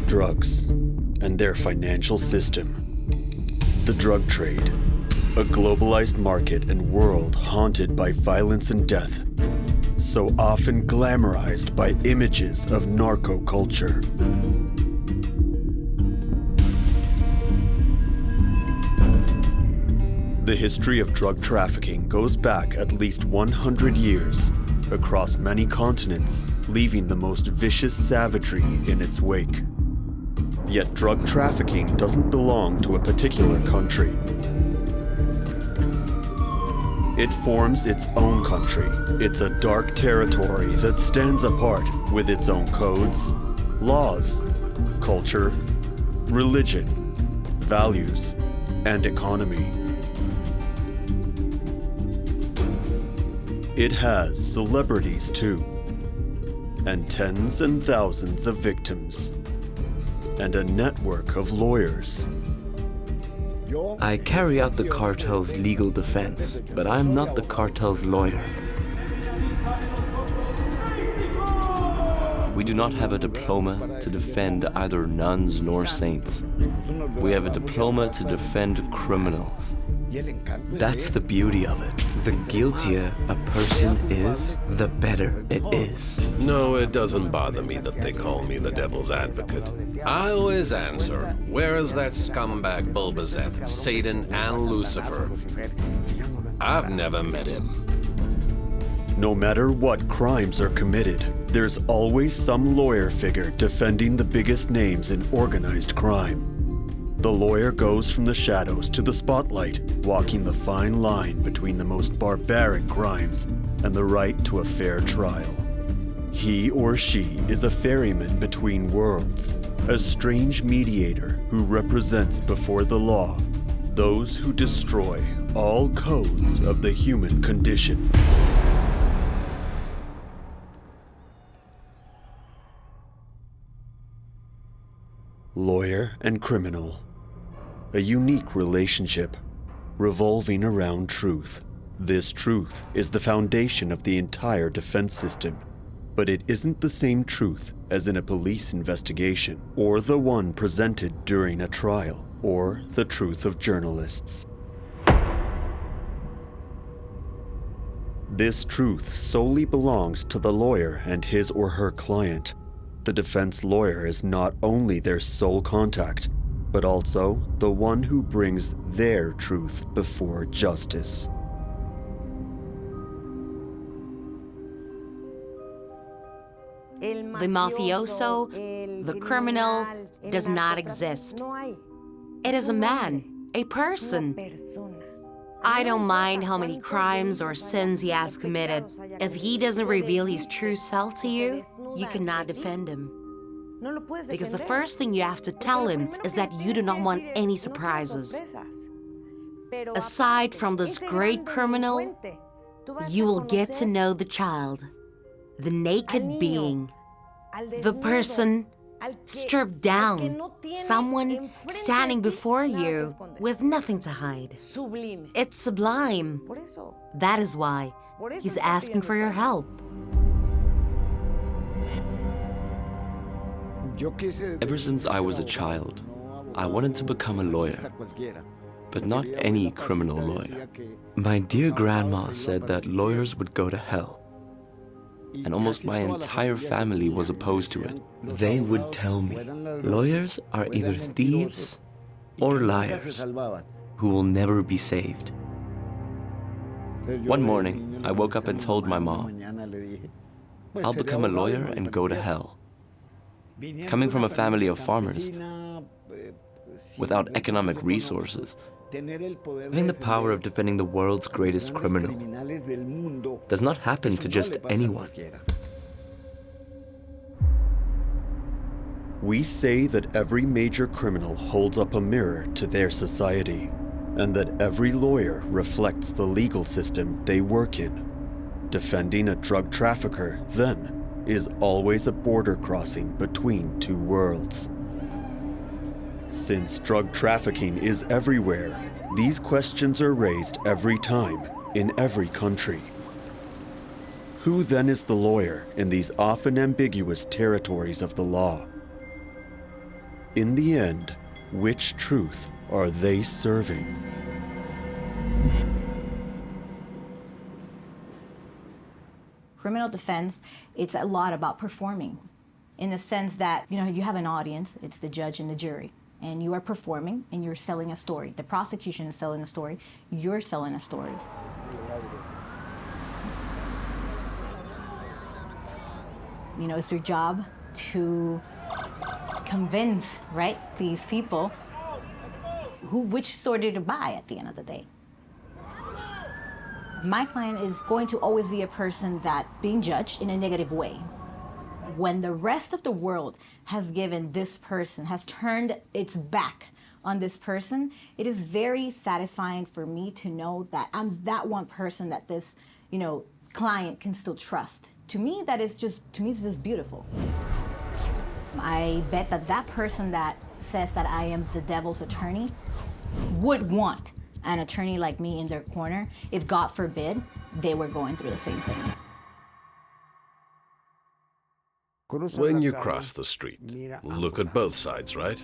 Drugs and their financial system. The drug trade, a globalized market and world haunted by violence and death, so often glamorized by images of narco culture. The history of drug trafficking goes back at least 100 years, across many continents, leaving the most vicious savagery in its wake. Yet drug trafficking doesn't belong to a particular country. It forms its own country. It's a dark territory that stands apart with its own codes, laws, culture, religion, values, and economy. It has celebrities too, and tens and thousands of victims, and a network of lawyers. I carry out the cartel's legal defense, but I'm not the cartel's lawyer. We do not have a diploma to defend either nuns nor saints. We have a diploma to defend criminals. That's the beauty of it. The guiltier a person is, the better it is. No, it doesn't bother me that they call me the devil's advocate. I always answer, where is that scumbag Bulbazet, Satan, and Lucifer? I've never met him. No matter what crimes are committed, there's always some lawyer figure defending the biggest names in organized crime. The lawyer goes from the shadows to the spotlight, walking the fine line between the most barbaric crimes and the right to a fair trial. He or she is a ferryman between worlds, a strange mediator who represents before the law those who destroy all codes of the human condition. Lawyer and criminal. A unique relationship, revolving around truth. This truth is the foundation of the entire defense system, but it isn't the same truth as in a police investigation, or the one presented during a trial, or the truth of journalists. This truth solely belongs to the lawyer and his or her client. The defense lawyer is not only their sole contact, but also the one who brings their truth before justice. The mafioso, the criminal, does not exist. It is a man, a person. I don't mind how many crimes or sins he has committed. If he doesn't reveal his true self to you, you cannot defend him. Because the first thing you have to tell him is that you do not want any surprises. Aside from this great criminal, you will get to know the child, the naked being, the person stripped down, someone standing before you with nothing to hide. It's sublime. That is why he's asking for your help. Ever since I was a child, I wanted to become a lawyer, but not any criminal lawyer. My dear grandma said that lawyers would go to hell, and almost my entire family was opposed to it. They would tell me, lawyers are either thieves or liars who will never be saved. One morning, I woke up and told my mom, I'll become a lawyer and go to hell. Coming from a family of farmers, without economic resources, having the power of defending the world's greatest criminal does not happen to just anyone. We say that every major criminal holds up a mirror to their society, and that every lawyer reflects the legal system they work in. Defending a drug trafficker, then, is always a border crossing between two worlds. Since drug trafficking is everywhere, these questions are raised every time, in every country. Who then is the lawyer in these often ambiguous territories of the law? In the end, which truth are they serving? Criminal defense, it's a lot about performing, in the sense that, you have an audience, it's the judge and the jury, and you are performing and you're selling a story. The prosecution is selling a story, you're selling a story. It's your job to convince, right, these people which story to buy at the end of the day. My client is going to always be a person that being judged in a negative way. When the rest of the world has given this person, has turned its back on this person, it is very satisfying for me to know that I'm that one person that this, client can still trust. To me, it's just beautiful. I bet that person that says that I am the devil's attorney would want an attorney like me in their corner if, God forbid, they were going through the same thing. When you cross the street, look at both sides, right?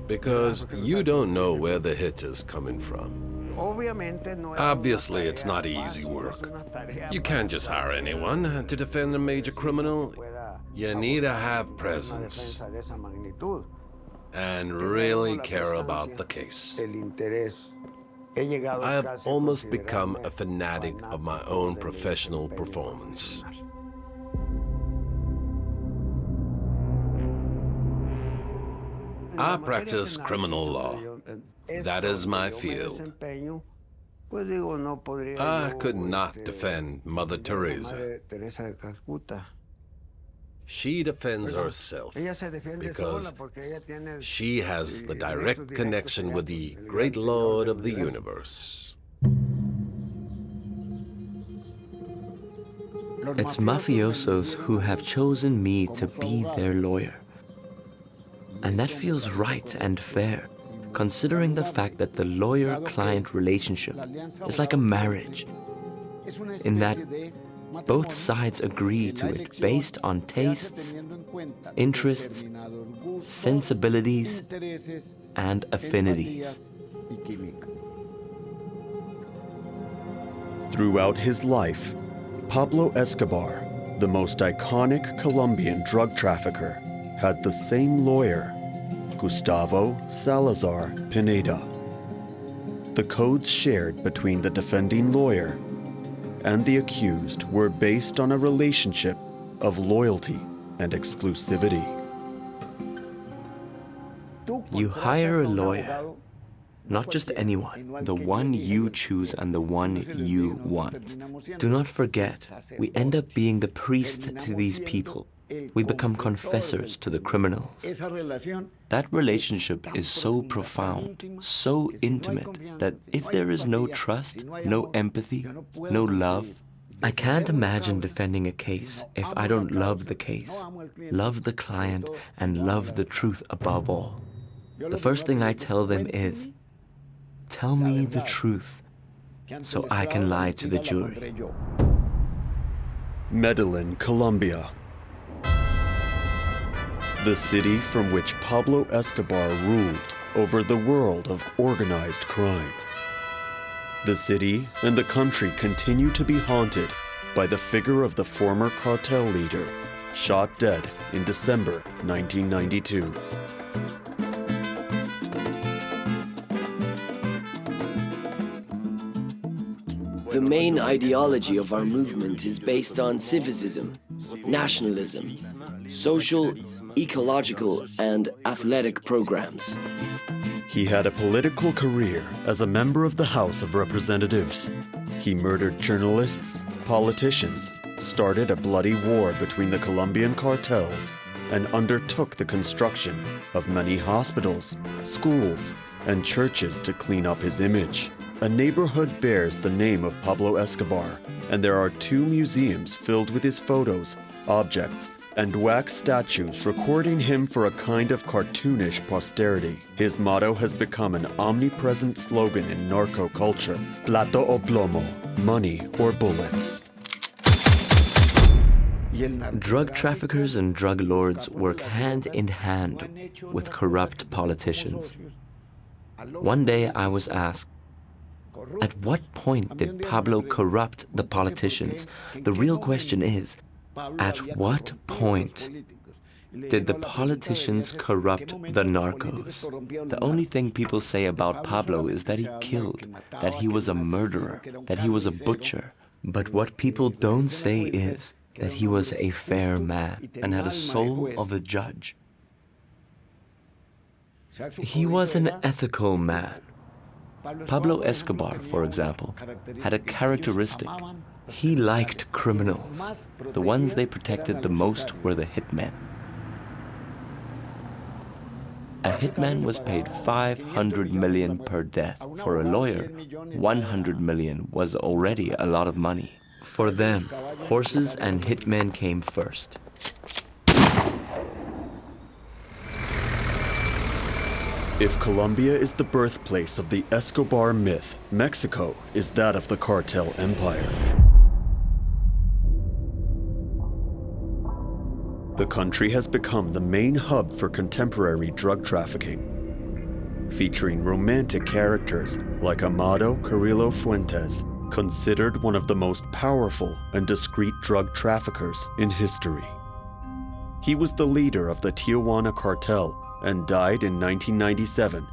Because you don't know where the hit is coming from. Obviously, it's not easy work. You can't just hire anyone to defend a major criminal. You need to have presence and really care about the case. I have almost become a fanatic of my own professional performance. I practice criminal law. That is my field. I could not defend Mother Teresa. She defends herself because she has the direct connection with the great Lord of the universe. It's mafiosos who have chosen me to be their lawyer. And that feels right and fair, considering the fact that the lawyer-client relationship is like a marriage, in that both sides agree to it based on tastes, interests, sensibilities, and affinities. Throughout his life, Pablo Escobar, the most iconic Colombian drug trafficker, had the same lawyer, Gustavo Salazar Pineda. The codes shared between the defending lawyer and the accused were based on a relationship of loyalty and exclusivity. You hire a lawyer, not just anyone, the one you choose and the one you want. Do not forget, we end up being the priest to these people. We become confessors to the criminals. That relationship is so profound, so intimate, that if there is no trust, no empathy, no love, I can't imagine defending a case if I don't love the case, love the client, and love the truth above all. The first thing I tell them is, tell me the truth, so I can lie to the jury. Medellin, Colombia. The city from which Pablo Escobar ruled over the world of organized crime. The city and the country continue to be haunted by the figure of the former cartel leader, shot dead in December 1992. The main ideology of our movement is based on civicism, nationalism, social, ecological, and athletic programs. He had a political career as a member of the House of Representatives. He murdered journalists, politicians, started a bloody war between the Colombian cartels, and undertook the construction of many hospitals, schools, and churches to clean up his image. A neighborhood bears the name of Pablo Escobar, and there are 2 museums filled with his photos, objects, and wax statues recording him for a kind of cartoonish posterity. His motto has become an omnipresent slogan in narco culture: Plato o plomo, money or bullets. Drug traffickers and drug lords work hand in hand with corrupt politicians. One day I was asked, at what point did Pablo corrupt the politicians? The real question is, at what point did the politicians corrupt the narcos? The only thing people say about Pablo is that he killed, that he was a murderer, that he was a butcher. But what people don't say is that he was a fair man and had a soul of a judge. He was an ethical man. Pablo Escobar, for example, had a characteristic. He liked criminals. The ones they protected the most were the hitmen. A hitman was paid 500 million per death. For a lawyer, 100 million was already a lot of money. For them, horses and hitmen came first. If Colombia is the birthplace of the Escobar myth, Mexico is that of the cartel empire. The country has become the main hub for contemporary drug trafficking, featuring romantic characters like Amado Carrillo Fuentes, considered one of the most powerful and discreet drug traffickers in history. He was the leader of the Tijuana cartel and died in 1997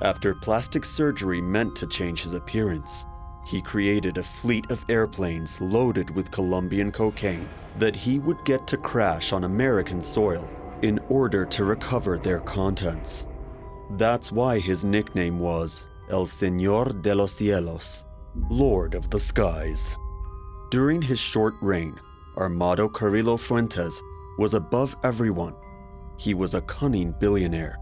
after plastic surgery meant to change his appearance. He created a fleet of airplanes loaded with Colombian cocaine that he would get to crash on American soil in order to recover their contents. That's why his nickname was El Señor de los Cielos, Lord of the Skies. During his short reign, Amado Carrillo Fuentes was above everyone. He was a cunning billionaire.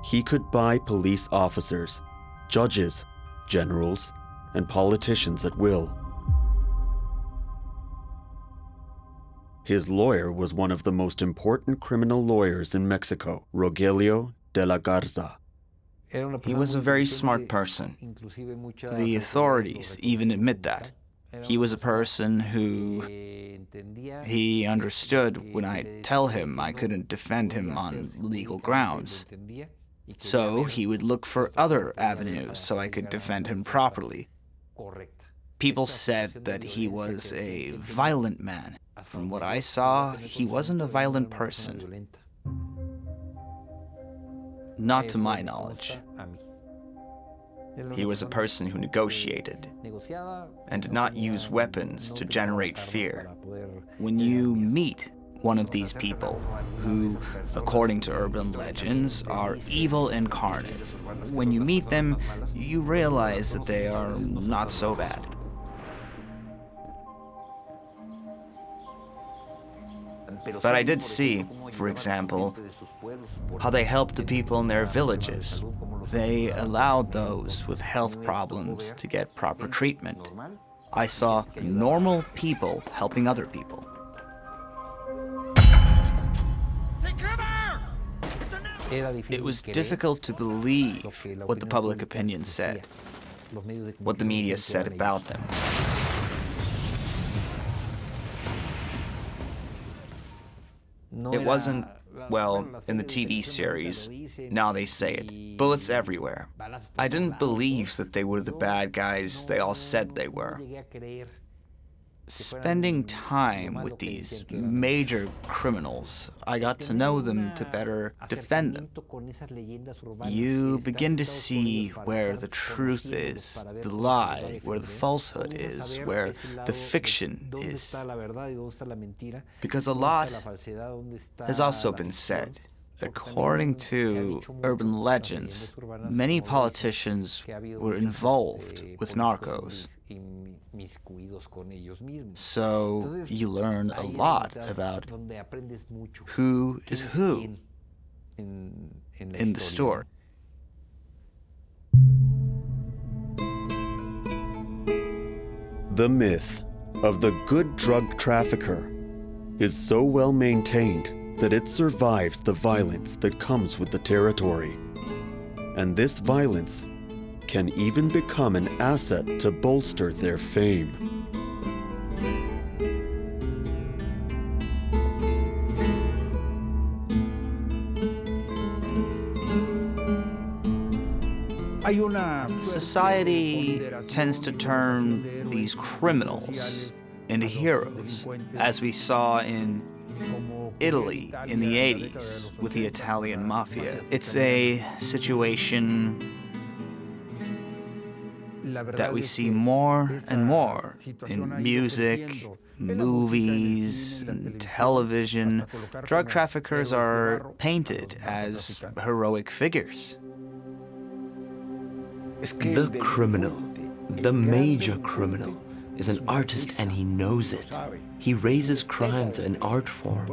He could buy police officers, judges, generals, and politicians at will. His lawyer was one of the most important criminal lawyers in Mexico, Rogelio de la Garza. He was a very smart person. The authorities even admit that. He was a person who he understood when I'd tell him I couldn't defend him on legal grounds. So he would look for other avenues so I could defend him properly. People said that he was a violent man. From what I saw, he wasn't a violent person. Not to my knowledge. He was a person who negotiated and did not use weapons to generate fear. When you meet one of these people who, according to urban legends, are evil incarnate, when you meet them, you realize that they are not so bad. But I did see, for example, how they helped the people in their villages. They allowed those with health problems to get proper treatment. I saw normal people helping other people. It was difficult to believe what the public opinion said, what the media said about them. It wasn't, well, in the TV series, now they say it, bullets everywhere. I didn't believe that they were the bad guys they all said they were. Spending time with these major criminals, I got to know them to better defend them. You begin to see where the truth is, the lie, where the falsehood is, where the fiction is. Because a lot has also been said. According to urban legends, many politicians were involved with narcos. So you learn a lot about who is who in the story. The myth of the good drug trafficker is so well maintained that it survives the violence that comes with the territory. And this violence can even become an asset to bolster their fame. Society tends to turn these criminals into heroes, as we saw in Italy in the 80s with the Italian mafia. It's a situation that we see more and more in music, movies, and television. Drug traffickers are painted as heroic figures. The criminal, the major criminal, is an artist and he knows it. He raises crime to an art form.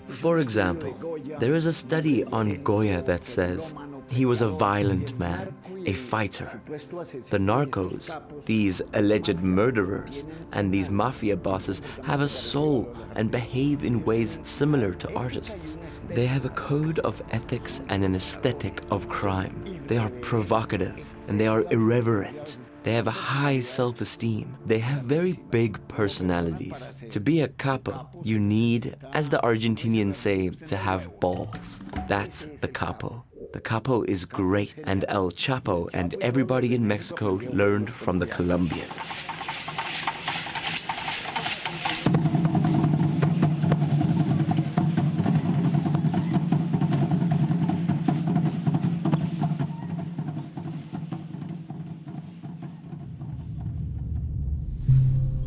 For example, there is a study on Goya that says he was a violent man, a fighter. The narcos, these alleged murderers, and these mafia bosses have a soul and behave in ways similar to artists. They have a code of ethics and an aesthetic of crime. They are provocative and they are irreverent. They have a high self-esteem. They have very big personalities. To be a capo, you need, as the Argentinians say, to have balls. That's the capo. The capo is great, and El Chapo and everybody in Mexico learned from the Colombians.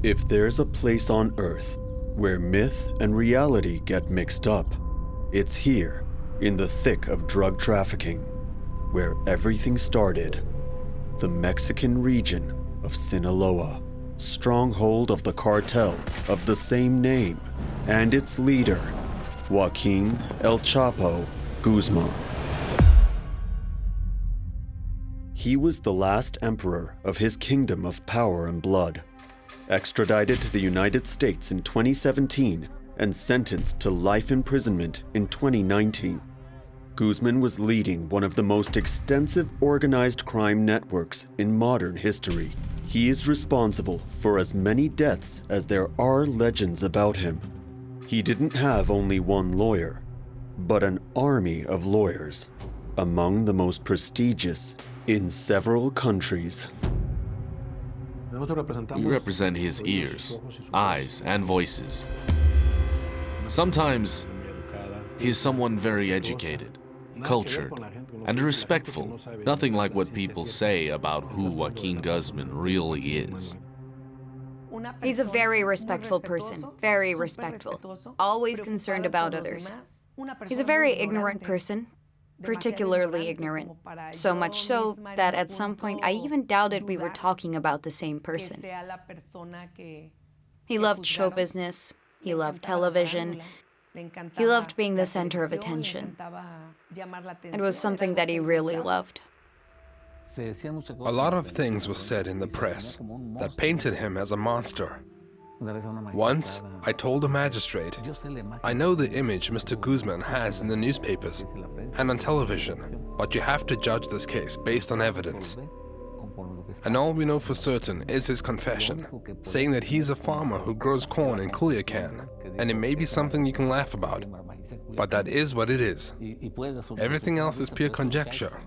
If there's a place on Earth where myth and reality get mixed up, it's here, in the thick of drug trafficking, where everything started. The Mexican region of Sinaloa, stronghold of the cartel of the same name, and its leader, Joaquin El Chapo Guzman. He was the last emperor of his kingdom of power and blood. Extradited to the United States in 2017 and sentenced to life imprisonment in 2019. Guzman was leading one of the most extensive organized crime networks in modern history. He is responsible for as many deaths as there are legends about him. He didn't have only one lawyer, but an army of lawyers, among the most prestigious in several countries. We represent his ears, eyes, and voices. Sometimes he is someone very educated, cultured, and respectful, nothing like what people say about who Joaquin Guzman really is. He's a very respectful person, very respectful, always concerned about others. He's a very ignorant person, particularly ignorant, so much so that at some point I even doubted we were talking about the same person. He loved show business, he loved television, he loved being the center of attention. It was something that he really loved. A lot of things were said in the press that painted him as a monster. Once, I told the magistrate, I know the image Mr. Guzman has in the newspapers and on television, but you have to judge this case based on evidence. And all we know for certain is his confession, saying that he's a farmer who grows corn in Culiacan, and it may be something you can laugh about, but that is what it is. Everything else is pure conjecture.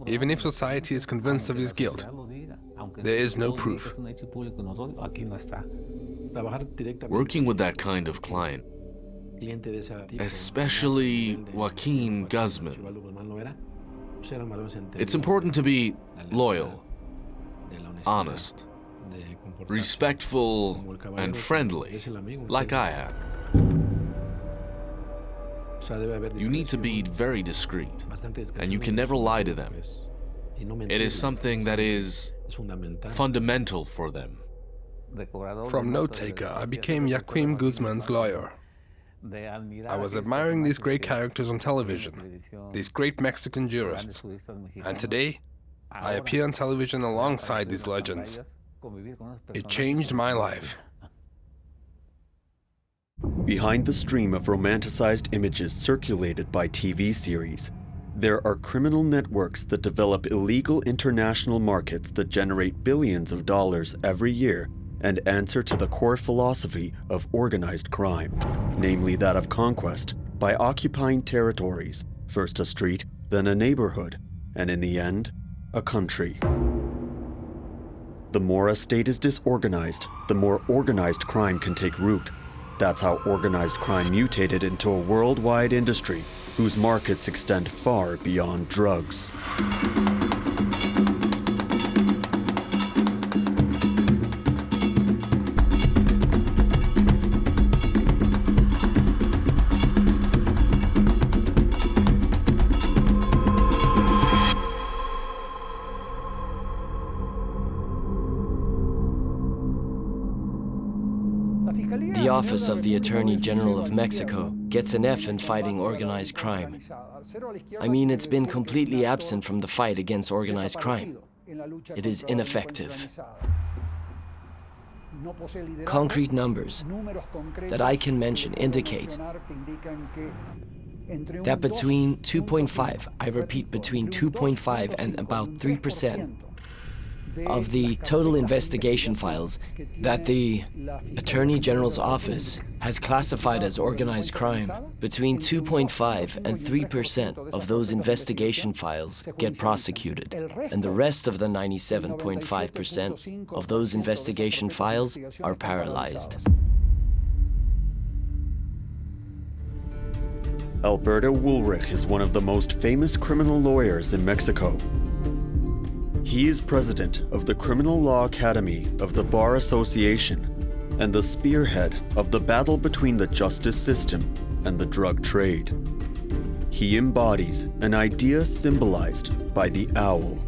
Even if society is convinced of his guilt, there is no proof. Working with that kind of client, especially Joaquin Guzman, it's important to be loyal, honest, respectful, and friendly, like I am. You need to be very discreet, and you can never lie to them. It is something that is fundamental for them. From note-taker, I became Joaquin Guzman's lawyer. I was admiring these great characters on television, these great Mexican jurists, and today, I appear on television alongside these legends. It changed my life. Behind the stream of romanticized images circulated by TV series, there are criminal networks that develop illegal international markets that generate billions of dollars every year and answer to the core philosophy of organized crime, namely that of conquest by occupying territories, first a street, then a neighborhood, and in the end, a country. The more a state is disorganized, the more organized crime can take root. That's how organized crime mutated into a worldwide industry whose markets extend far beyond drugs. The Office of the Attorney General of Mexico gets an F in fighting organized crime. I mean, it's been completely absent from the fight against organized crime. It is ineffective. Concrete numbers that I can mention indicate that between 2.5, I repeat, between 2.5 and about 3% of the total investigation files that the Attorney General's office has classified as organized crime, between 2.5 and 3% of those investigation files get prosecuted, and the rest of the 97.5% of those investigation files are paralyzed. Alberto Woolrich is one of the most famous criminal lawyers in Mexico. He is president of the Criminal Law Academy of the Bar Association and the spearhead of the battle between the justice system and the drug trade. He embodies an idea symbolized by the owl,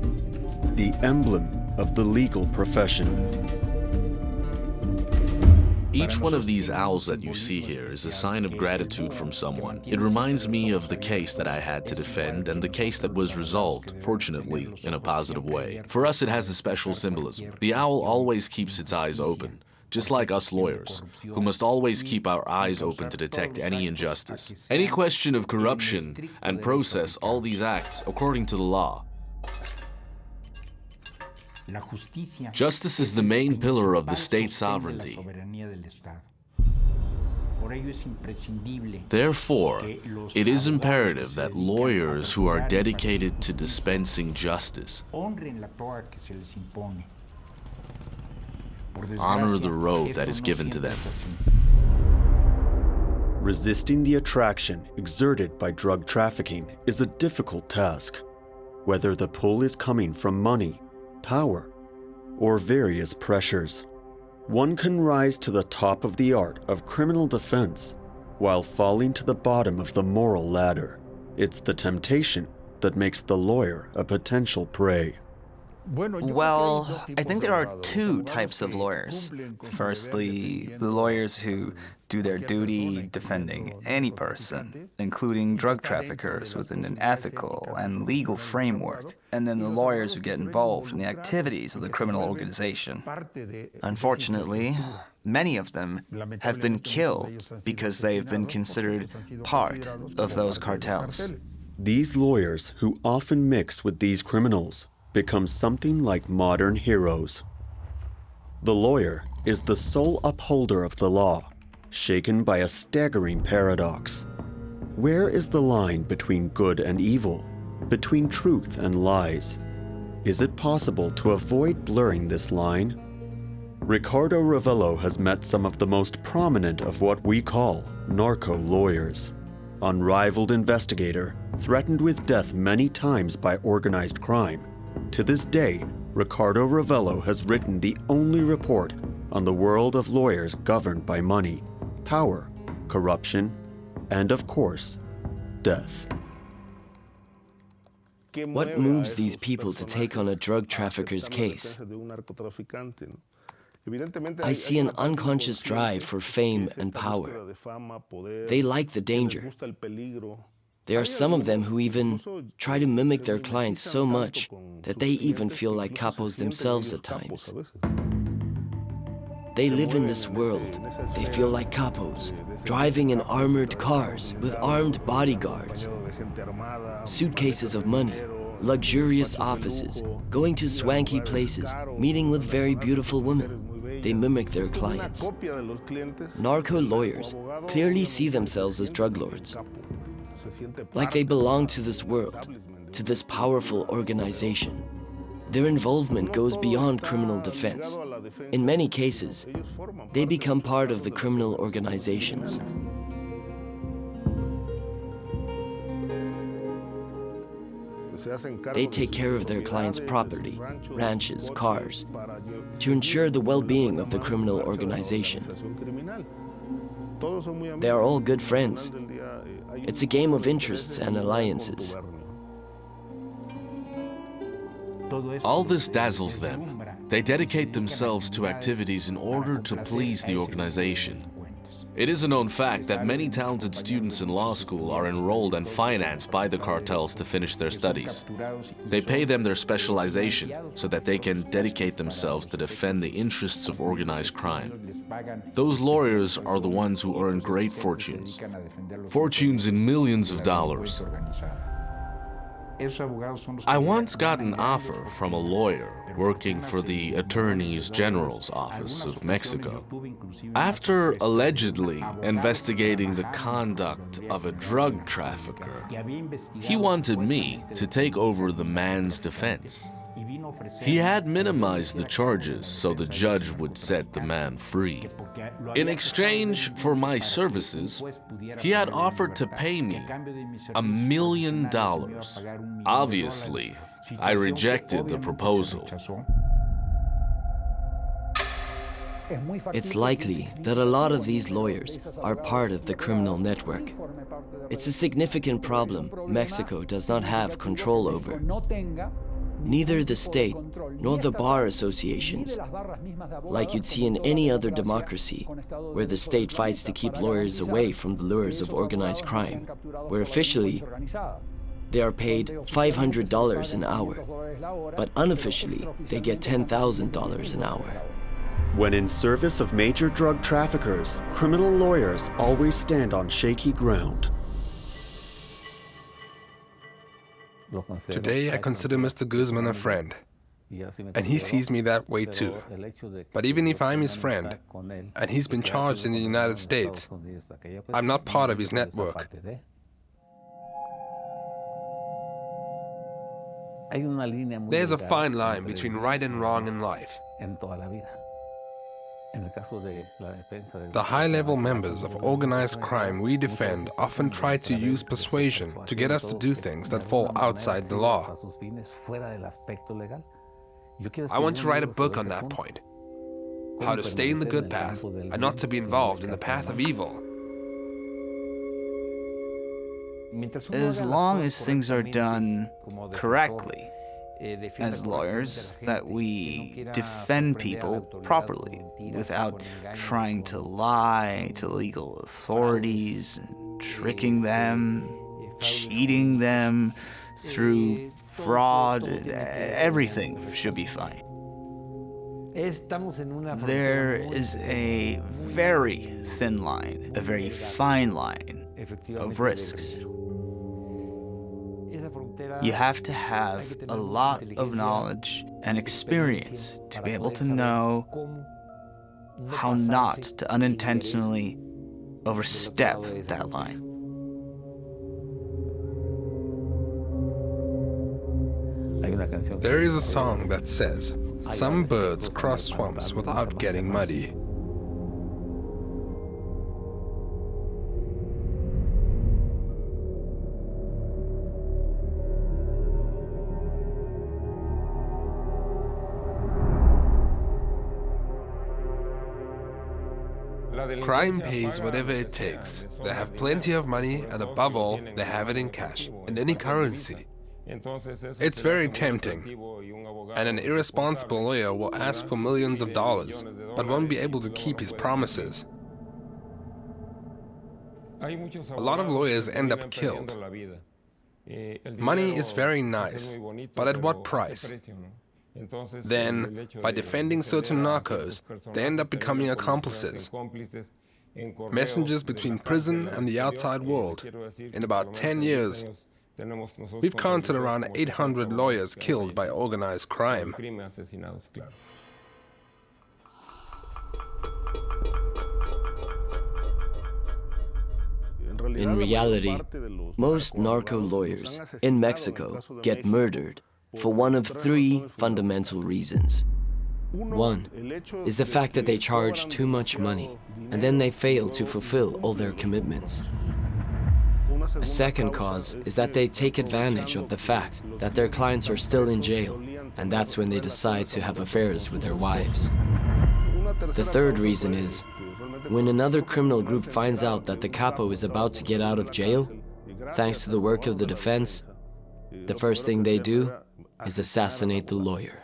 the emblem of the legal profession. Each one of these owls that you see here is a sign of gratitude from someone. It reminds me of the case that I had to defend and the case that was resolved, fortunately, in a positive way. For us, it has a special symbolism. The owl always keeps its eyes open, just like us lawyers, who must always keep our eyes open to detect any injustice, any question of corruption, and process all these acts according to the law. Justice is the main pillar of the state sovereignty. Therefore, it is imperative that lawyers who are dedicated to dispensing justice honor the road that is given to them. Resisting the attraction exerted by drug trafficking is a difficult task, whether the pull is coming from money, power, or various pressures. One can rise to the top of the art of criminal defense while falling to the bottom of the moral ladder. It's the temptation that makes the lawyer a potential prey. Well, I think there are two types of lawyers. Firstly, the lawyers who do their duty defending any person, including drug traffickers, within an ethical and legal framework, and then the lawyers who get involved in the activities of the criminal organization. Unfortunately, many of them have been killed because they've been considered part of those cartels. These lawyers, who often mix with these criminals, become something like modern heroes. The lawyer is the sole upholder of the law, shaken by a staggering paradox. Where is the line between good and evil, between truth and lies? Is it possible to avoid blurring this line? Ricardo Ravello has met some of the most prominent of what we call narco lawyers. Unrivaled investigator, threatened with death many times by organized crime. To this day, Ricardo Ravello has written the only report on the world of lawyers governed by money, power, corruption, and of course, death. What moves these people to take on a drug trafficker's case? I see an unconscious drive for fame and power. They like the danger. There are some of them who even try to mimic their clients so much that they even feel like capos themselves at times. They live in this world. They feel like capos, driving in armored cars with armed bodyguards, suitcases of money, luxurious offices, going to swanky places, meeting with very beautiful women. They mimic their clients. Narco lawyers clearly see themselves as drug lords, like they belong to this world, to this powerful organization. Their involvement goes beyond criminal defense. In many cases, they become part of the criminal organizations. They take care of their clients' property, ranches, cars, to ensure the well-being of the criminal organization. They are all good friends. It's a game of interests and alliances. All this dazzles them. They dedicate themselves to activities in order to please the organization. It is a known fact that many talented students in law school are enrolled and financed by the cartels to finish their studies. They pay them their specialization so that they can dedicate themselves to defend the interests of organized crime. Those lawyers are the ones who earn great fortunes. Fortunes in millions of dollars. I once got an offer from a lawyer working for the Attorney General's office of Mexico. After allegedly investigating the conduct of a drug trafficker, he wanted me to take over the man's defense. He had minimized the charges so the judge would set the man free. In exchange for my services, he had offered to pay me $1 million. Obviously, I rejected the proposal. It's likely that a lot of these lawyers are part of the criminal network. It's a significant problem Mexico does not have control over. Neither the state nor the bar associations, like you'd see in any other democracy, where the state fights to keep lawyers away from the lures of organized crime, where officially they are paid $500 an hour, but unofficially they get $10,000 an hour. When in service of major drug traffickers, criminal lawyers always stand on shaky ground. Today I consider Mr. Guzman a friend, and he sees me that way too. But even if I'm his friend, and he's been charged in the United States, I'm not part of his network. There's a fine line between right and wrong in life. The high-level members of organized crime we defend often try to use persuasion to get us to do things that fall outside the law. I want to write a book on that point. How to stay in the good path and not to be involved in the path of evil. As long as things are done correctly, as lawyers, that we defend people properly without trying to lie to legal authorities, tricking them, cheating them through fraud. Everything should be fine. There is a very thin line, a very fine line of risks. You have to have a lot of knowledge and experience to be able to know how not to unintentionally overstep that line. There is a song that says, "Some birds cross swamps without getting muddy." Crime pays whatever it takes. They have plenty of money, and above all, they have it in cash, in any currency. It's very tempting, and an irresponsible lawyer will ask for millions of dollars, but won't be able to keep his promises. A lot of lawyers end up killed. Money is very nice, but at what price? Then, by defending certain narcos, they end up becoming accomplices, messengers between prison and the outside world. In about 10 years, we've counted around 800 lawyers killed by organized crime. In reality, most narco lawyers in Mexico get murdered for one of three fundamental reasons. One is the fact that they charge too much money, and then they fail to fulfill all their commitments. A second cause is that they take advantage of the fact that their clients are still in jail, and that's when they decide to have affairs with their wives. The third reason is, when another criminal group finds out that the capo is about to get out of jail, thanks to the work of the defense, the first thing they do is assassinate the lawyer.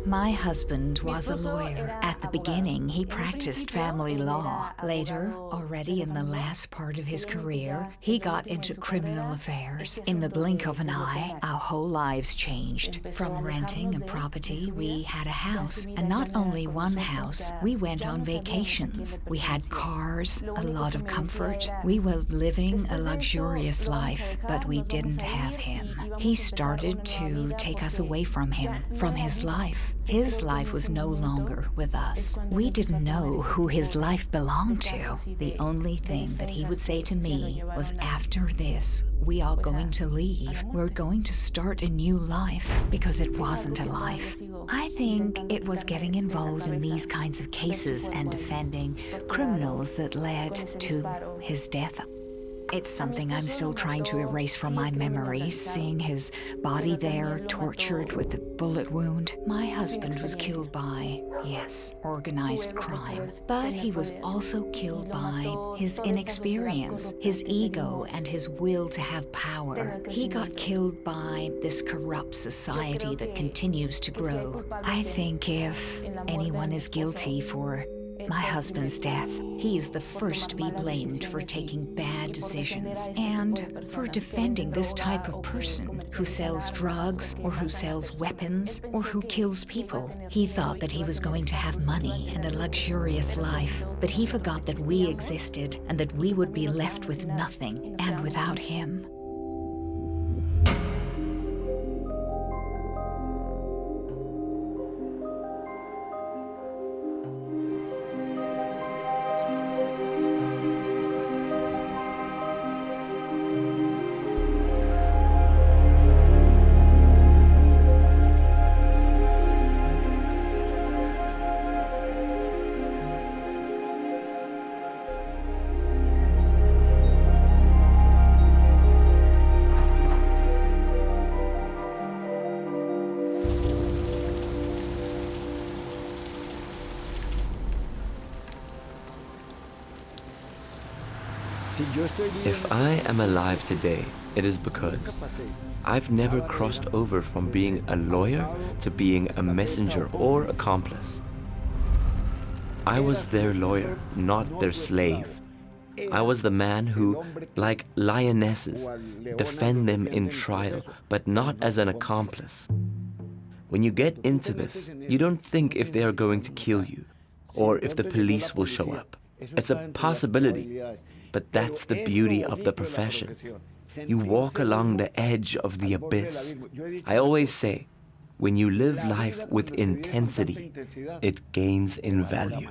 My husband was a lawyer. At the beginning, he practiced family law. Later, already in the last part of his career, he got into criminal affairs. In the blink of an eye, our whole lives changed. From renting a property, we had a house. And not only one house, we went on vacations. We had cars, a lot of comfort. We were living a luxurious life, but we didn't have him. He started to take us away from him, from his life. His life was no longer with us. We didn't know who his life belonged to. The only thing that he would say to me was, after this, we are going to leave. We're going to start a new life, because it wasn't a life. I think it was getting involved in these kinds of cases and defending criminals that led to his death. It's something I'm still trying to erase from my memory, seeing his body there, tortured with a bullet wound. My husband was killed by, yes, organized crime. But he was also killed by his inexperience, his ego, and his will to have power. He got killed by this corrupt society that continues to grow. I think if anyone is guilty for my husband's death, he is the first to be blamed for taking bad decisions and for defending this type of person who sells drugs or who sells weapons or who kills people. He thought that he was going to have money and a luxurious life, but he forgot that we existed and that we would be left with nothing and without him. If I am alive today, it is because I've never crossed over from being a lawyer to being a messenger or accomplice. I was their lawyer, not their slave. I was the man who, like lionesses, defend them in trial, but not as an accomplice. When you get into this, you don't think if they are going to kill you, or if the police will show up. It's a possibility, but that's the beauty of the profession. You walk along the edge of the abyss. I always say, when you live life with intensity, it gains in value.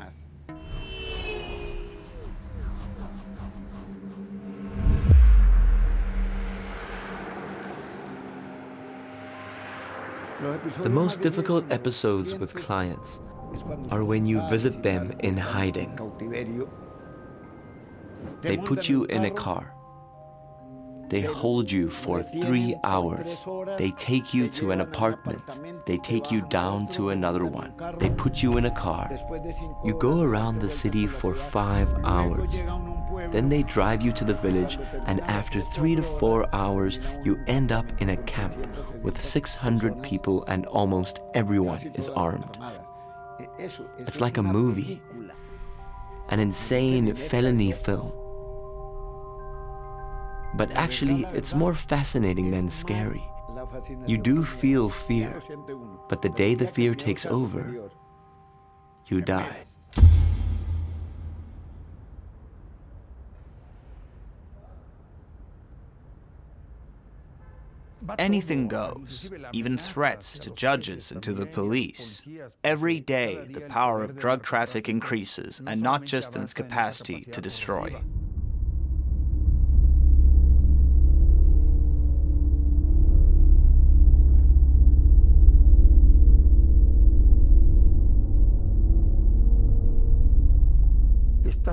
The most difficult episodes with clients are when you visit them in hiding. They put you in a car. They hold you for 3 hours. They take you to an apartment. They take you down to another one. They put you in a car. You go around the city for 5 hours. Then they drive you to the village, and after 3 to 4 hours, you end up in a camp with 600 people and almost everyone is armed. It's like a movie. an insane felony film. But actually, it's more fascinating than scary. You do feel fear, but the day the fear takes over, you die. Anything goes, even threats to judges and to the police. Every day, the power of drug traffic increases, and not just in its capacity to destroy.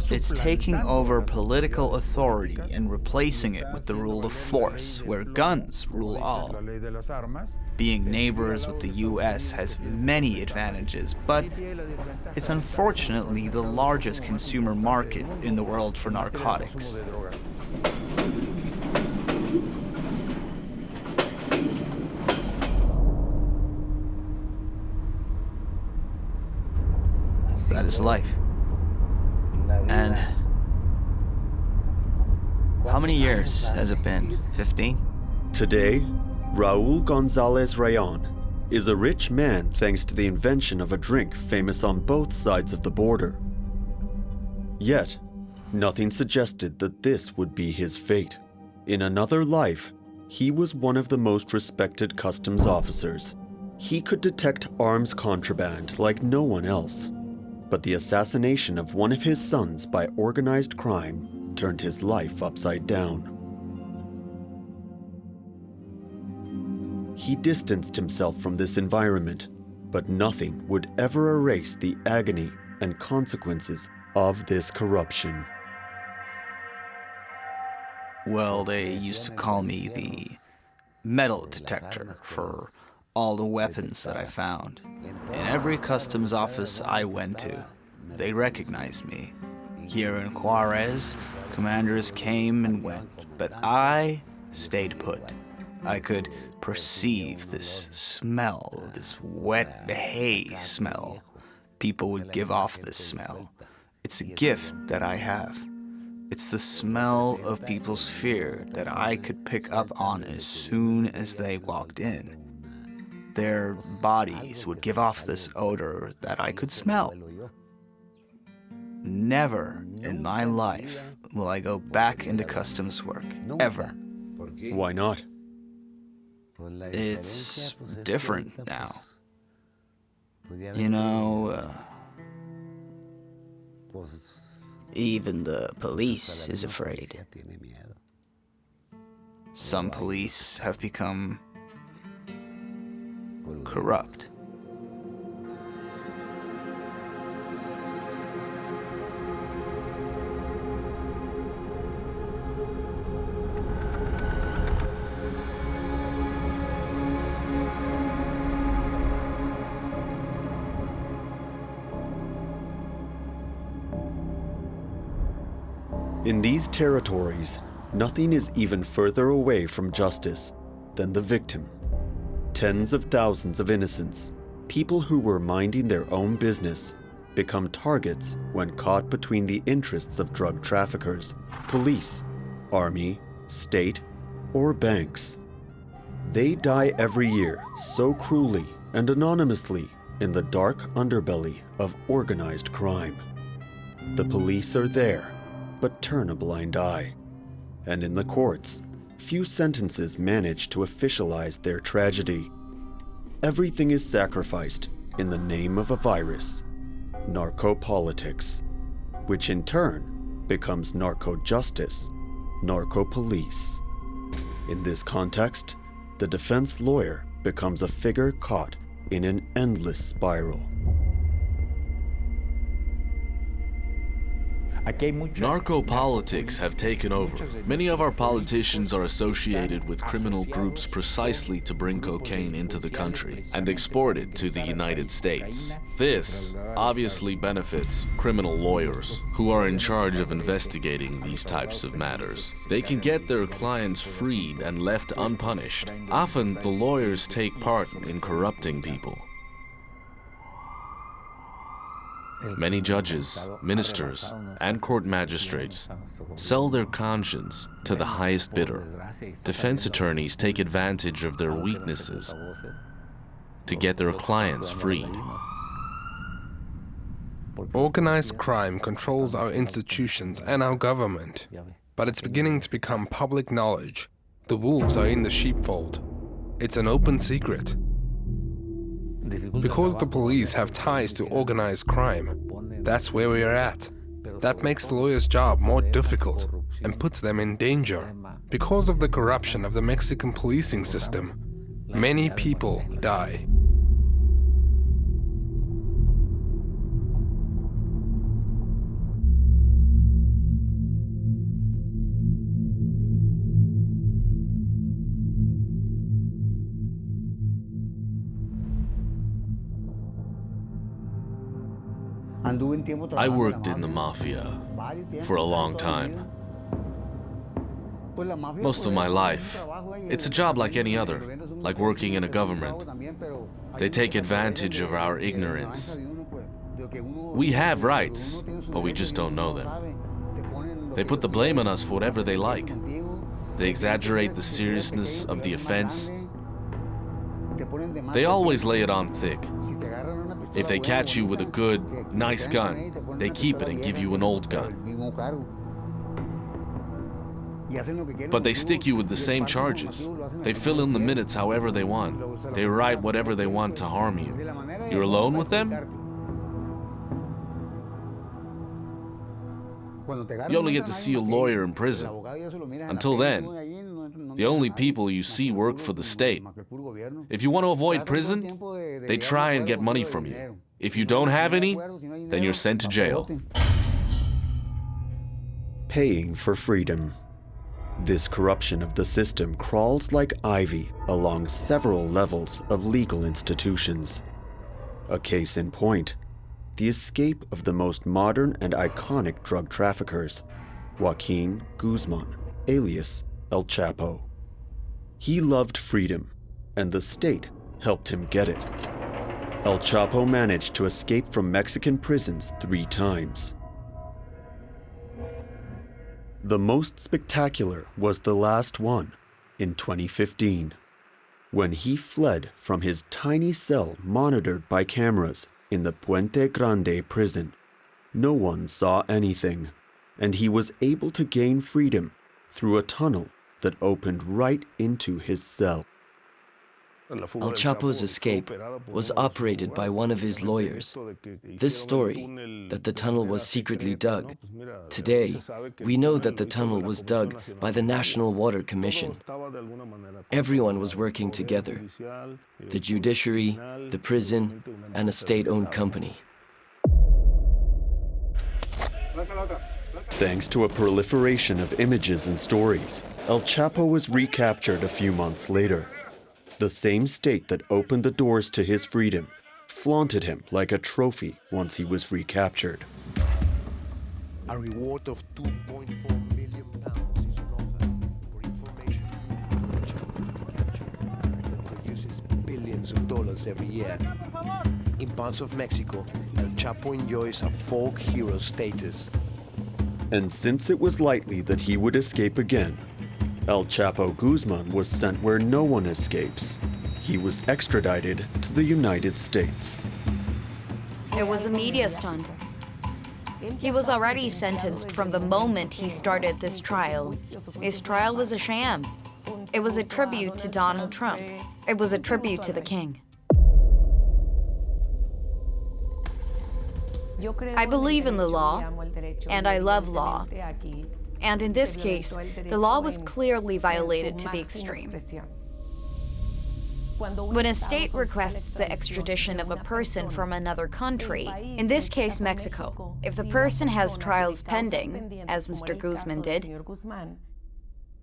It's taking over political authority and replacing it with the rule of force, where guns rule all. Being neighbors with the US has many advantages, but it's unfortunately the largest consumer market in the world for narcotics. That is life. And how many years has it been? 15? Today, Raul Gonzalez Rayon is a rich man thanks to the invention of a drink famous on both sides of the border. Yet, nothing suggested that this would be his fate. In another life, he was one of the most respected customs officers. He could detect arms contraband like no one else. But the assassination of one of his sons by organized crime turned his life upside down. He distanced himself from this environment, but nothing would ever erase the agony and consequences of this corruption. Well, they used to call me the metal detector for all the weapons that I found. In every customs office I went to, they recognized me. Here in Juarez, commanders came and went, but I stayed put. I could perceive this smell, this wet hay smell. People would give off this smell. It's a gift that I have. It's the smell of people's fear that I could pick up on as soon as they walked in. Their bodies would give off this odor that I could smell. Never in my life will I go back into customs work, ever. Why not? It's different now. You know, even the police is afraid. Some police have become corrupt. In these territories, nothing is even further away from justice than the victim. Tens of thousands of innocents, people who were minding their own business, become targets when caught between the interests of drug traffickers, police, army, state, or banks. They die every year so cruelly and anonymously in the dark underbelly of organized crime. The police are there, but turn a blind eye. And in the courts, few sentences manage to officialize their tragedy. Everything is sacrificed in the name of a virus, narco-politics, which in turn becomes narco-justice, narco-police. In this context, the defense lawyer becomes a figure caught in an endless spiral. Narco politics have taken over. Many of our politicians are associated with criminal groups precisely to bring cocaine into the country and export it to the United States. This obviously benefits criminal lawyers who are in charge of investigating these types of matters. They can get their clients freed and left unpunished. Often the lawyers take part in corrupting people. Many judges, ministers, and court magistrates sell their conscience to the highest bidder. Defense attorneys take advantage of their weaknesses to get their clients freed. Organized crime controls our institutions and our government, but it's beginning to become public knowledge. The wolves are in the sheepfold. It's an open secret. Because the police have ties to organized crime, that's where we are at. That makes the lawyer's job more difficult and puts them in danger. Because of the corruption of the Mexican policing system, many people die. I worked in the mafia for a long time. Most of my life. It's a job like any other, like working in a government. They take advantage of our ignorance. We have rights, but we just don't know them. They put the blame on us for whatever they like. They exaggerate the seriousness of the offense. They always lay it on thick. If they catch you with a good, nice gun, they keep it and give you an old gun. But they stick you with the same charges. They fill in the minutes however they want. They write whatever they want to harm you. You're alone with them? You only get to see a lawyer in prison. Until then, the only people you see work for the state. If you want to avoid prison, they try and get money from you. If you don't have any, then you're sent to jail. Paying for freedom. This corruption of the system crawls like ivy along several levels of legal institutions. A case in point, the escape of the most modern and iconic drug traffickers, Joaquin Guzman, alias El Chapo. He loved freedom, and the state helped him get it. El Chapo managed to escape from Mexican prisons 3 times. The most spectacular was the last one, in 2015, when he fled from his tiny cell monitored by cameras in the Puente Grande prison. No one saw anything, and he was able to gain freedom through a tunnel that opened right into his cell. El Chapo's escape was operated by one of his lawyers. This story, that the tunnel was secretly dug. Today, we know that the tunnel was dug by the National Water Commission. Everyone was working together. The judiciary, the prison, and a state-owned company. Thanks to a proliferation of images and stories, El Chapo was recaptured a few months later. The same state that opened the doors to his freedom flaunted him like a trophy once he was recaptured. A reward of £2.4 million is on offer for information on Chapo's recapture that produces billions of dollars every year. In parts of Mexico, El Chapo enjoys a folk hero status. And since it was likely that he would escape again, El Chapo Guzman was sent where no one escapes. He was extradited to the United States. It was a media stunt. He was already sentenced from the moment he started this trial. His trial was a sham. It was a tribute to Donald Trump. It was a tribute to the king. I believe in the law, and I love law. And in this case, the law was clearly violated to the extreme. When a state requests the extradition of a person from another country, in this case Mexico, if the person has trials pending, as Mr. Guzman did,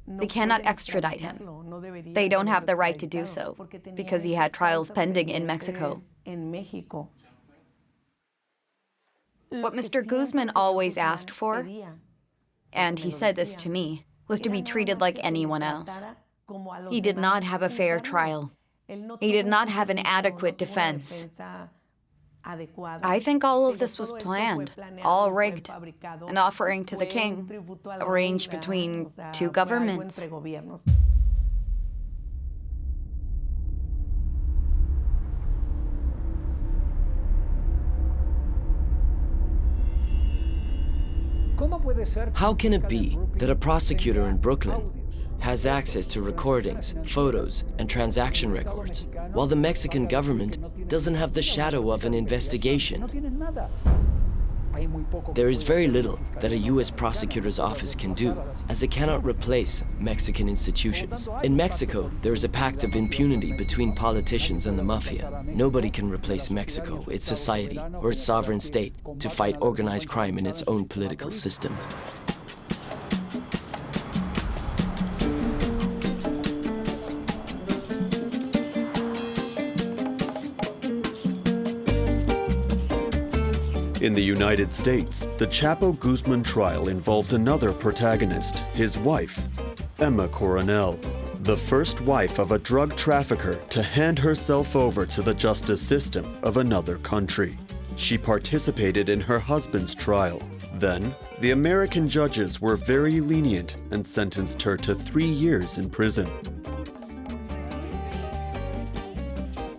they cannot extradite him. They don't have the right to do so, because he had trials pending in Mexico. What Mr. Guzman always asked for, and he said this to me, was to be treated like anyone else. He did not have a fair trial. He did not have an adequate defense. I think all of this was planned, all rigged, an offering to the king, arranged between two governments. How can it be that a prosecutor in Brooklyn has access to recordings, photos, and transaction records, while the Mexican government doesn't have the shadow of an investigation? There is very little that a U.S. prosecutor's office can do, as it cannot replace Mexican institutions. In Mexico, there is a pact of impunity between politicians and the mafia. Nobody can replace Mexico, its society, or its sovereign state to fight organized crime in its own political system. In the United States, the Chapo Guzman trial involved another protagonist, his wife, Emma Coronel, the first wife of a drug trafficker to hand herself over to the justice system of another country. She participated in her husband's trial. Then, the American judges were very lenient and sentenced her to 3 years in prison.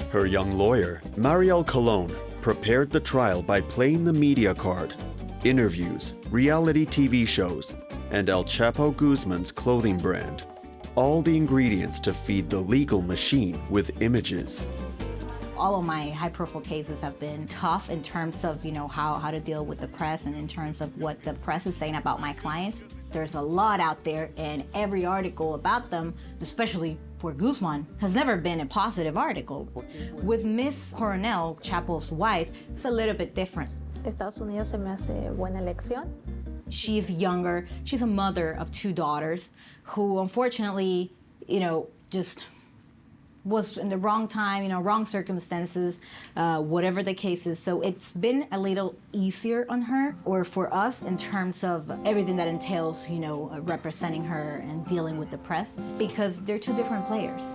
Her young lawyer, Mariel Colon, prepared the trial by playing the media card, interviews, reality TV shows, and El Chapo Guzman's clothing brand. All the ingredients to feed the legal machine with images. All of my high-profile cases have been tough in terms of, how to deal with the press and in terms of what the press is saying about my clients. There's a lot out there, and every article about them, especially for Guzman, has never been a positive article. With Miss Coronel, Chapo's wife, it's a little bit different. Estados Unidos se me hace buena elección. She's younger. She's a mother of 2 daughters who unfortunately, just was in the wrong time, wrong circumstances, whatever the case is. So it's been a little easier on her, or for us, in terms of everything that entails, representing her and dealing with the press, because they're 2 different players.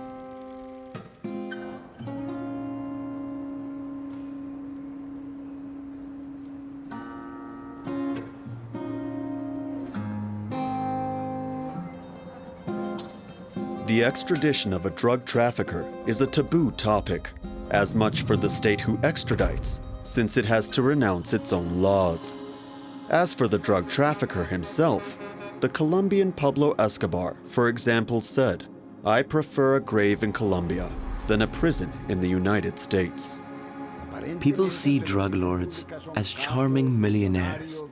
The extradition of a drug trafficker is a taboo topic, as much for the state who extradites, since it has to renounce its own laws. As for the drug trafficker himself, the Colombian Pablo Escobar, for example, said, "I prefer a grave in Colombia than a prison in the United States." People see drug lords as charming millionaires,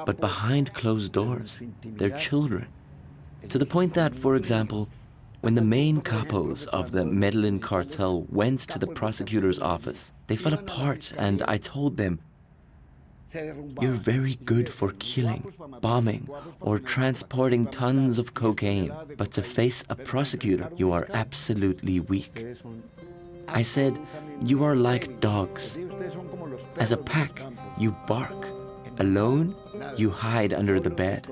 but behind closed doors, they're children. To the point that, for example, when the main capos of the Medellin cartel went to the prosecutor's office, they fell apart, and I told them, "You're very good for killing, bombing, or transporting tons of cocaine, but to face a prosecutor, you are absolutely weak." I said, "You are like dogs. As a pack, you bark. Alone, you hide under the bed."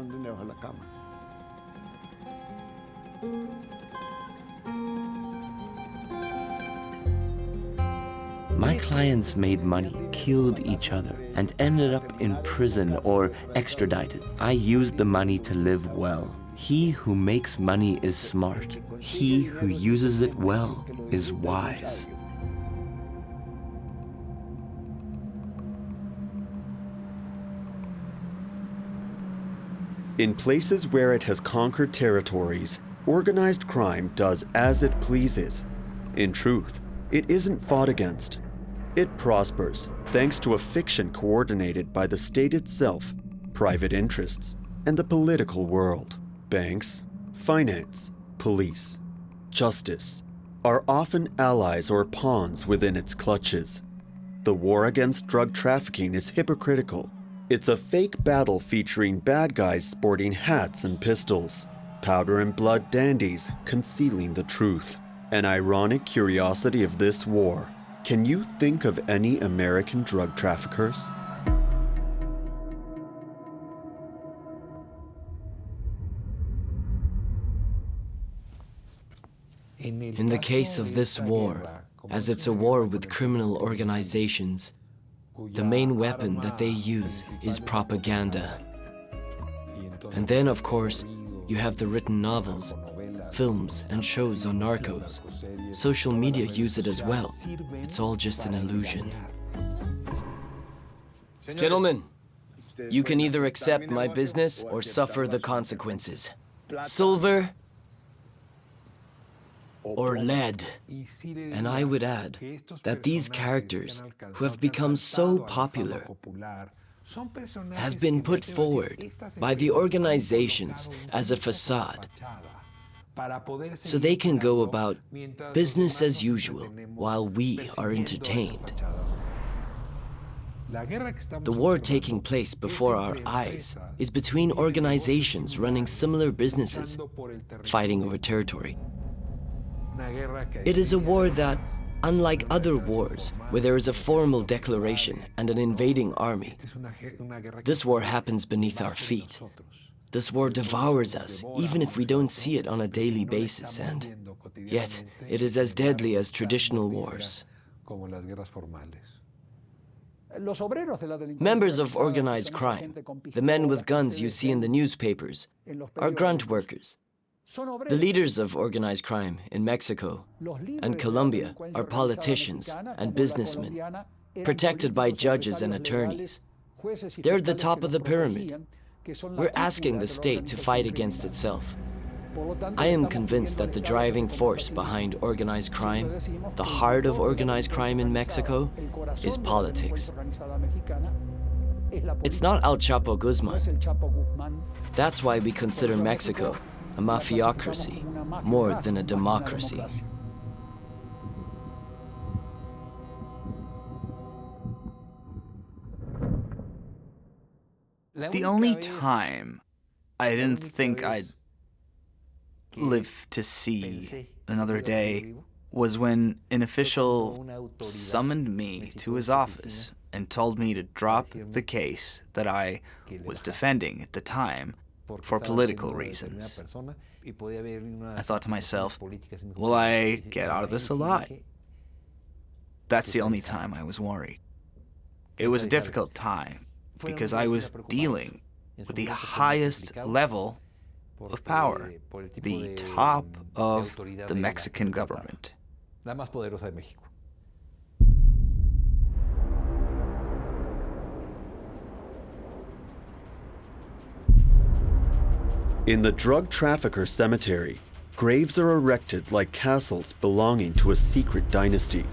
My clients made money, killed each other, and ended up in prison or extradited. I used the money to live well. He who makes money is smart. He who uses it well is wise. In places where it has conquered territories, organized crime does as it pleases. In truth, it isn't fought against. It prospers thanks to a fiction coordinated by the state itself, private interests, and the political world. Banks, finance, police, justice are often allies or pawns within its clutches. The war against drug trafficking is hypocritical. It's a fake battle featuring bad guys sporting hats and pistols, powder and blood dandies concealing the truth. An ironic curiosity of this war. Can you think of any American drug traffickers? In the case of this war, as it's a war with criminal organizations, the main weapon that they use is propaganda. And then, of course, you have the written novels, films, and shows on narcos. Social media use it as well. It's all just an illusion. Gentlemen, you can either accept my business or suffer the consequences. Silver or lead. And I would add that these characters, who have become so popular, have been put forward by the organizations as a facade, so they can go about business as usual while we are entertained. The war taking place before our eyes is between organizations running similar businesses, fighting over territory. It is a war that, unlike other wars, where there is a formal declaration and an invading army, this war happens beneath our feet. This war devours us, even if we don't see it on a daily basis, and yet it is as deadly as traditional wars. Members of organized crime, the men with guns you see in the newspapers, are grunt workers. The leaders of organized crime in Mexico and Colombia are politicians and businessmen, protected by judges and attorneys. They're the top of the pyramid. We're asking the state to fight against itself. I am convinced that the driving force behind organized crime, the heart of organized crime in Mexico, is politics. It's not El Chapo Guzman. That's why we consider Mexico a mafiocracy more than a democracy. The only time I didn't think I'd live to see another day was when an official summoned me to his office and told me to drop the case that I was defending at the time for political reasons. I thought to myself, will I get out of this alive? That's the only time I was worried. It was a difficult time because I was dealing with the highest level of power, the top of the Mexican government. In the drug trafficker cemetery, graves are erected like castles belonging to a secret dynasty.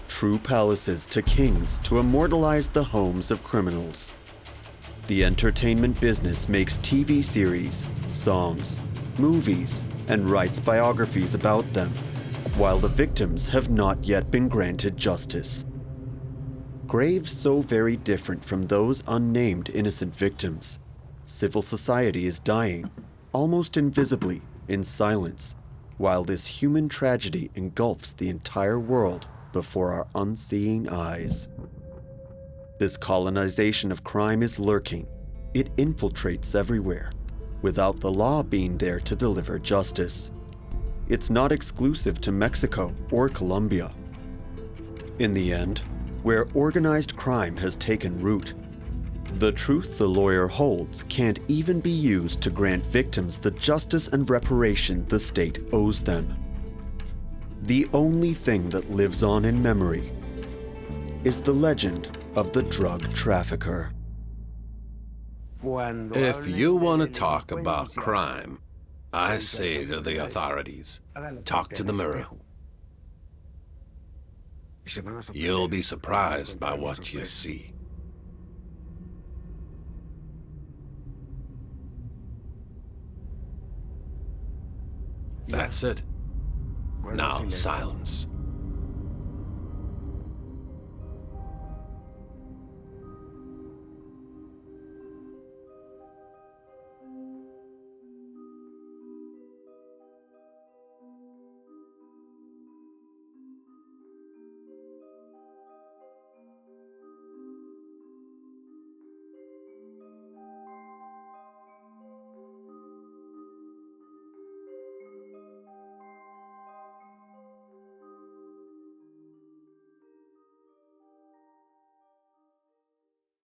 True palaces to kings to immortalize the homes of criminals. The entertainment business makes TV series, songs, movies, and writes biographies about them, while the victims have not yet been granted justice. Graves so very different from those unnamed innocent victims. Civil society is dying, almost invisibly, in silence, while this human tragedy engulfs the entire world before our unseeing eyes. This colonization of crime is lurking. It infiltrates everywhere, without the law being there to deliver justice. It's not exclusive to Mexico or Colombia. In the end, where organized crime has taken root, the truth the lawyer holds can't even be used to grant victims the justice and reparation the state owes them. The only thing that lives on in memory is the legend of the drug trafficker. If you want to talk about crime, I say to the authorities, talk to the mirror. You'll be surprised by what you see. That's it. Now silence.